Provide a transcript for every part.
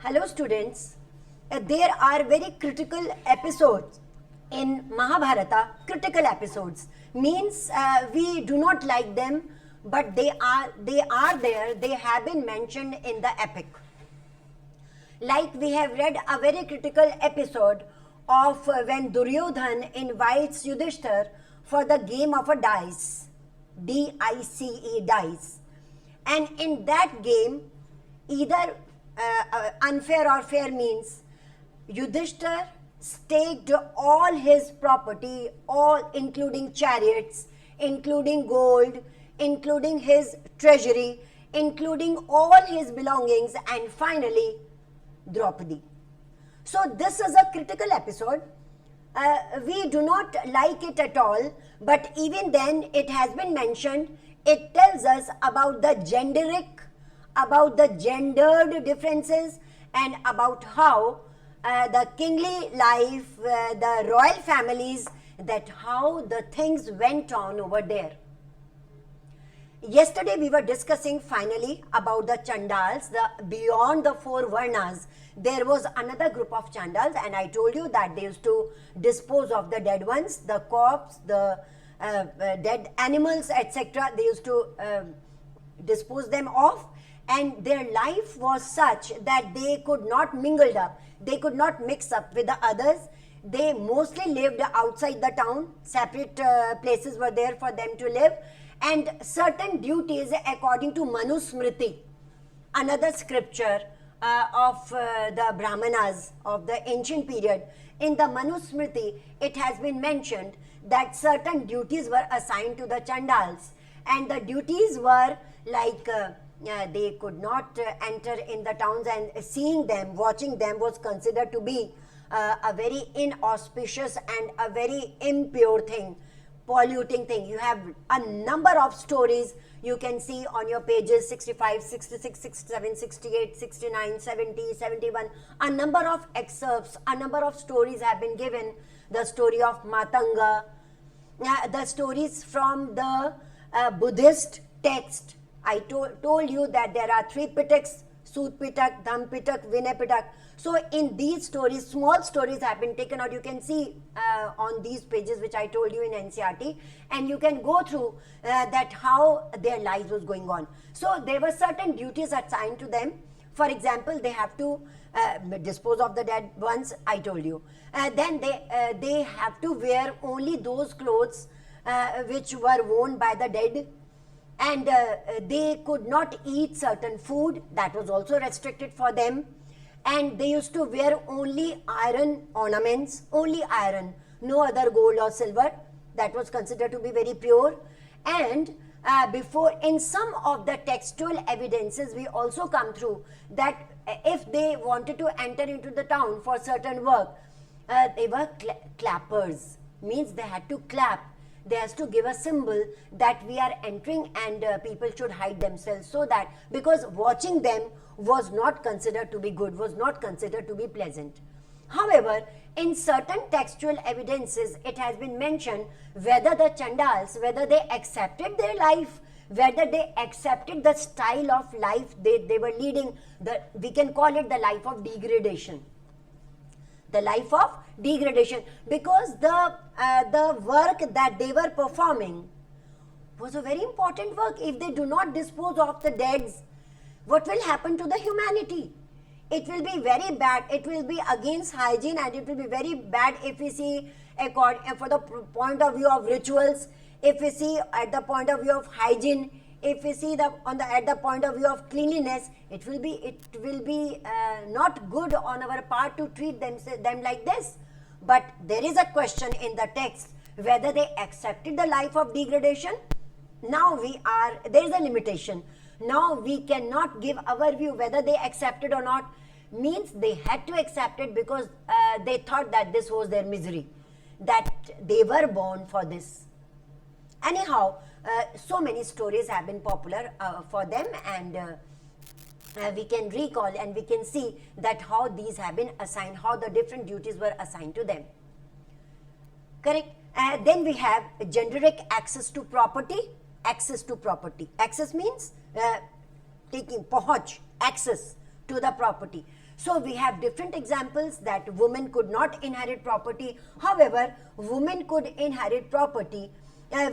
Hello students, there are very critical episodes in Mahabharata. Critical episodes means we do not like them, but they are there. They have been mentioned in the epic. Like we have read a very critical episode of when Duryodhan invites Yudhishthir for the game of a dice, D-I-C-E, dice. And in that game, either unfair or fair means Yudhishthir staked all his property, all including chariots, including gold, including his treasury, including all his belongings, and finally Draupadi. So this is a critical episode. We do not like it at all, but even then it has been mentioned. It tells us about the gendered differences, and about how the kingly life, the royal families, that how the things went on over there. Yesterday we were discussing finally about the Chandals, the beyond the four Varnas. There was another group of Chandals, and I told you that they used to dispose of the dead ones, the corpse, the dead animals, etc. They used to dispose them off, and their life was such that they could not mingle up, they could not mix up with the others. They mostly lived outside the town, separate places were there for them to live, and certain duties according to Manusmriti, another scripture of the Brahmanas of the ancient period. In the Manusmriti, it has been mentioned that certain duties were assigned to the Chandals, and the duties were like they could not enter in the towns, and seeing them, watching them was considered to be a very inauspicious and a very impure thing, polluting thing. You have a number of stories you can see on your pages 65, 66, 67, 68, 69, 70, 71. A number of excerpts, a number of stories have been given. The story of Matanga, the stories from the Buddhist text. I told you that there are three Pitaks: Sut Pitak, Dham Pitak, Vinay Pitak. So in these stories, small stories have been taken out. You can see on these pages which I told you in NCERT, and you can go through that how their lives was going on. So there were certain duties assigned to them. For example, they have to dispose of the dead ones, I told you. Then they have to wear only those clothes which were worn by the dead, and they could not eat certain food that was also restricted for them, and they used to wear only iron ornaments, only iron, no other gold or silver. That was considered to be very pure. And before, in some of the textual evidences we also come through that if they wanted to enter into the town for certain work, they were clappers, means they had to clap. They has to give a symbol that we are entering, and people should hide themselves, so that, because watching them was not considered to be good, was not considered to be pleasant. However, in certain textual evidences, it has been mentioned whether the Chandals, whether they accepted their life, whether they accepted the style of life they were leading, we can call it the life of degradation. The life of degradation, because the work that they were performing was a very important work. If they do not dispose of the deads, what will happen to the humanity? It will be very bad. It will be against hygiene, and it will be very bad if we see for the point of view of rituals, if we see at the point of view of hygiene, if we see at the point of view of cleanliness. It will be not good on our part to treat them like this. But there is a question in the text whether they accepted the life of degradation. Now there is a limitation. Now we cannot give our view whether they accepted or not. Means they had to accept it because they thought that this was their misery, that they were born for this. Anyhow, so many stories have been popular for them, and we can recall and we can see that how these have been assigned, how the different duties were assigned to them. Correct? Then we have generic access to property. Access to property. Access means taking, pahunch, access to the property. So we have different examples that women could not inherit property. However, women could inherit property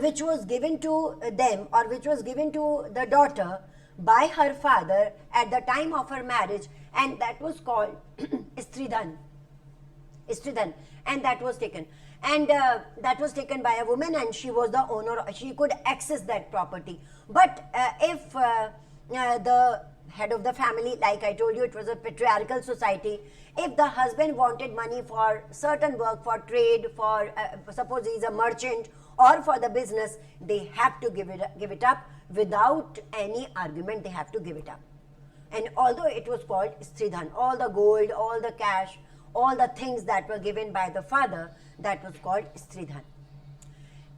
which was given to them or which was given to the daughter by her father at the time of her marriage, and that was called Stridhan. Stridhan, and that was taken. And that was taken by a woman, and she was the owner, she could access that property. But if the head of the family, like I told you, it was a patriarchal society, if the husband wanted money for certain work, for trade, for suppose he is a merchant or for the business, they have to give it up without any argument. They have to give it up. And although it was called Stridhan, all the gold, all the cash, all the things that were given by the father, that was called Stridhan.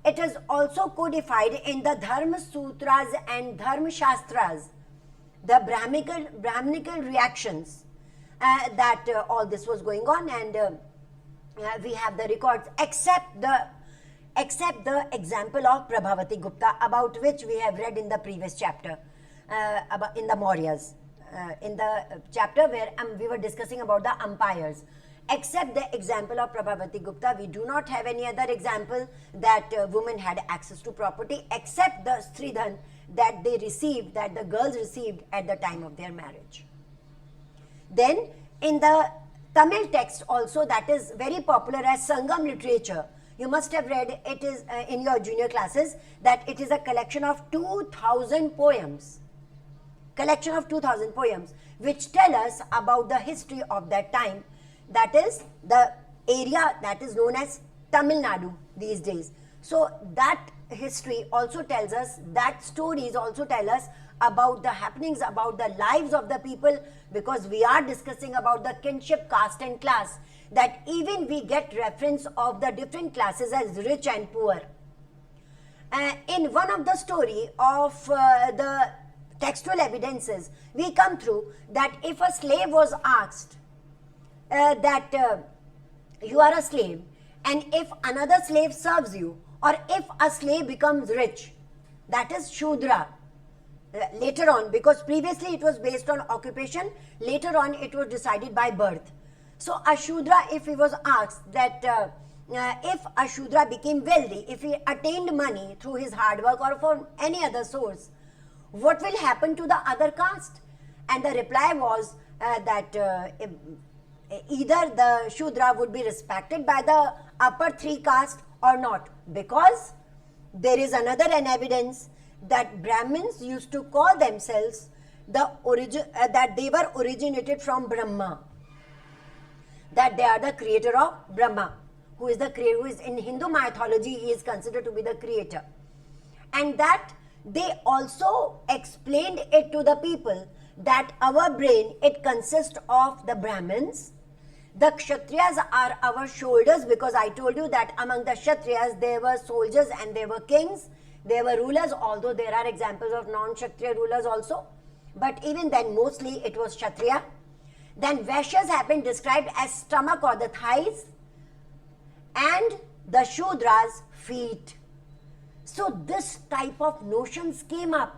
It is also codified in the Dharma Sutras and Dharma Shastras, the Brahminical reactions, that all this was going on, and we have the records, except the example of Prabhavati Gupta, about which we have read in the previous chapter, about in the Mauryas, in the chapter where we were discussing about the umpires. Except the example of Prabhavati Gupta, we do not have any other example that women had access to property, except the Stridhan that they received, that the girls received at the time of their marriage. Then in the Tamil text also, that is very popular as Sangam literature, you must have read it is in your junior classes, that it is a collection of 2000 poems. Collection of 2000 poems which tell us about the history of that time. That is the area that is known as Tamil Nadu these days. So that history also tells us, that stories also tell us about the happenings, about the lives of the people, because we are discussing about the kinship, caste and class, that even we get reference of the different classes as rich and poor. In one of the story of the textual evidences, we come through that if a slave was asked that you are a slave, and if another slave serves you, or if a slave becomes rich, that is Shudra. Later on, because previously it was based on occupation, later on it was decided by birth. So a Shudra, if he was asked that if a Shudra became wealthy, if he attained money through his hard work or from any other source, what will happen to the other caste? And the reply was that either the Shudra would be respected by the upper three caste or not, because there is another evidence that Brahmins used to call themselves that they were originated from Brahma, that they are the creator of Brahma, who is the creator, who is in Hindu mythology, he is considered to be the creator. And that they also explained it to the people that our brain, it consists of the Brahmins, the Kshatriyas are our shoulders, because I told you that among the Kshatriyas there were soldiers and there were kings, there were rulers, although there are examples of non-Kshatriya rulers also, but even then mostly it was Kshatriya. Then Vaishyas have been described as stomach or the thighs, and the Shudras feet. So this type of notions came up,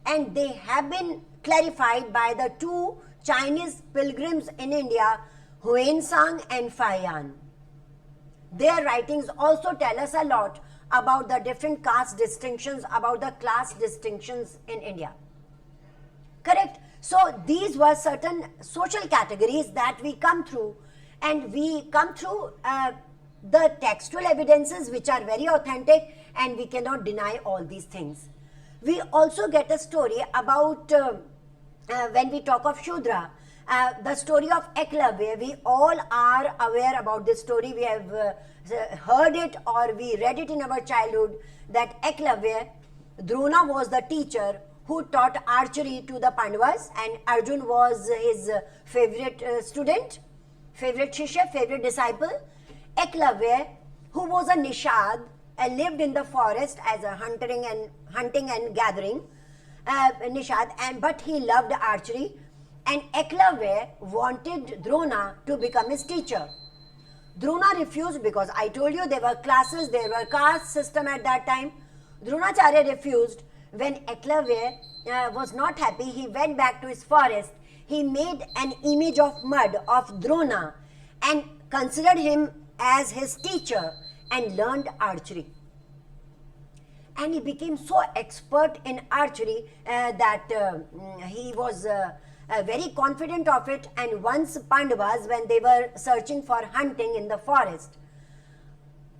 and they have been clarified by the two Chinese pilgrims in India, Huensang and Faiyan. Their writings also tell us a lot about the different caste distinctions, about the class distinctions in India. Correct? So these were certain social categories that we come through, and we come through the textual evidences which are very authentic, and we cannot deny all these things. We also get a story about, when we talk of Shudra, the story of Eklavya. We all are aware about this story. We have heard it or we read it in our childhood, that Eklavya, Drona was the teacher who taught archery to the Pandavas, and Arjun was his favorite student, favorite shishya, favorite disciple. Eklavya, who was a Nishad and lived in the forest as a hunting and gathering, Nishad, but he loved archery. And Eklavya wanted Drona to become his teacher. Drona refused, because I told you there were classes, there were caste system at that time. Dronacharya refused. When Eklavya was not happy, he went back to his forest. he made an image of mud of Drona and considered him as his teacher and learned archery. And he became so expert in archery that he was very confident of it. And once Pandavas, when they were searching for hunting in the forest,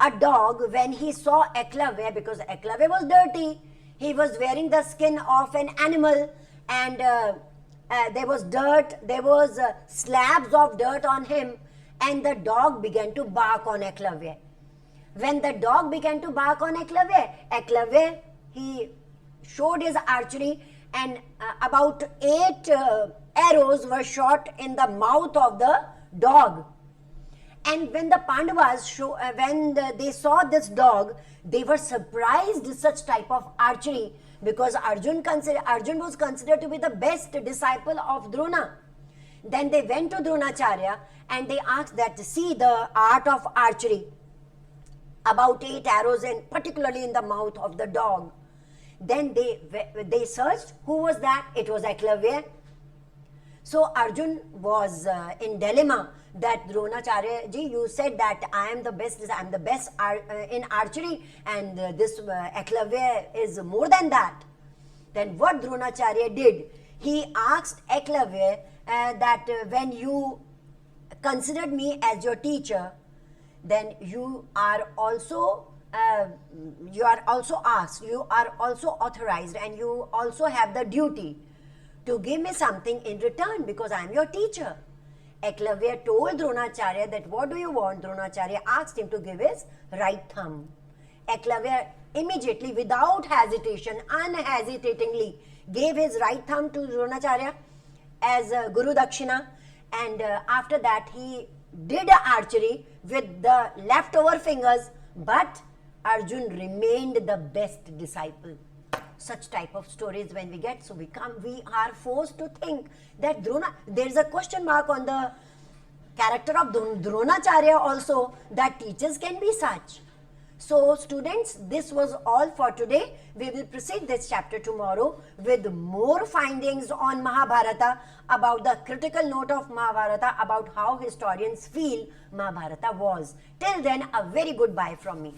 a dog, when he saw Eklavya, because Eklavya was dirty, he was wearing the skin of an animal, and there was dirt, there was slabs of dirt on him, and the dog began to bark on Eklavya. When the dog began to bark on Eklavya, he showed his archery, and about 8 arrows were shot in the mouth of the dog. And when the Pandavas they saw this dog, they were surprised such type of archery, because Arjun was considered to be the best disciple of Drona. Then they went to Dronacharya and they asked that, see the art of archery, about 8 arrows, and particularly in the mouth of the dog. Then they searched, who was that? It was Eklavya. So Arjun was in dilemma that Dronacharya ji, you said that I am the best in archery, and this Eklavya is more than that. Then what Dronacharya did, he asked Eklavya that when you considered me as your teacher, then you are also authorized, and you also have the duty to give me something in return, because I am your teacher. Eklavya told Dronacharya that, what do you want? Dronacharya asked him to give his right thumb. Eklavya immediately, without hesitation, unhesitatingly gave his right thumb to Dronacharya as Guru Dakshina, and after that he did archery with the leftover fingers, but Arjun remained the best disciple. Such type of stories when we get, so we are forced to think that there is a question mark on the character of Dronacharya also, that teachers can be such. So students, this was all for today. We will proceed this chapter tomorrow with more findings on Mahabharata, about the critical note of Mahabharata, about how historians feel Mahabharata was. Till then, a very good bye from me.